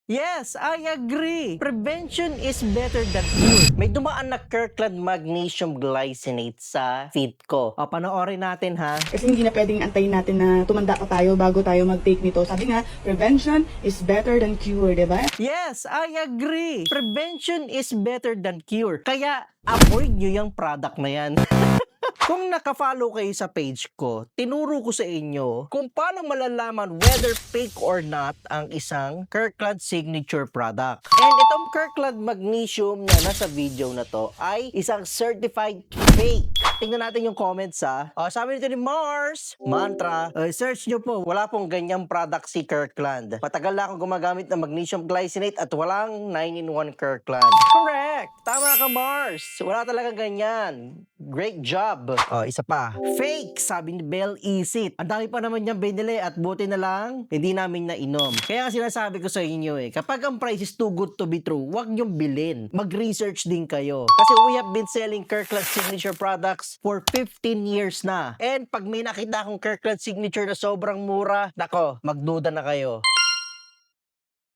Yes, I agree. Prevention is better than cure. May dumaan na Kirkland Magnesium Glycinate sa feed ko. O, panoorin natin ha. Kasi hindi na pwedeng antayin natin na tumanda pa tayo bago tayo mag-take nito. Sabi nga, prevention is better than cure, di ba? Yes, I agree. Prevention is better than cure. Kaya, avoid nyo yung product na yan. Kung nakafollow kayo sa page ko, tinuro ko sa inyo kung paano malalaman whether fake or not ang isang Kirkland signature product. And itong Kirkland Magnesium na nasa video na to ay isang certified fake. Tingnan natin yung comments ha. Sabi nito ni Mars, Mantra, search nyo po, wala pong ganyang product si Kirkland. Matagal na akong gumagamit ng magnesium glycinate at walang 9-in-1 Kirkland. Correct! Tama ka Mars! Wala talagang ganyan. Great job! Isa pa. Fake, sabi ni Bell Isit. Ang dami pa naman niyang binili at buti na lang, hindi namin nainom. Kaya sinasabi ko sa inyo kapag ang price is too good to be true, huwag niyong bilhin. Mag-research din kayo. Kasi we have been selling Kirkland Signature products for 15 years na. And pag may nakita akong Kirkland Signature na sobrang mura, nako, magduda na kayo.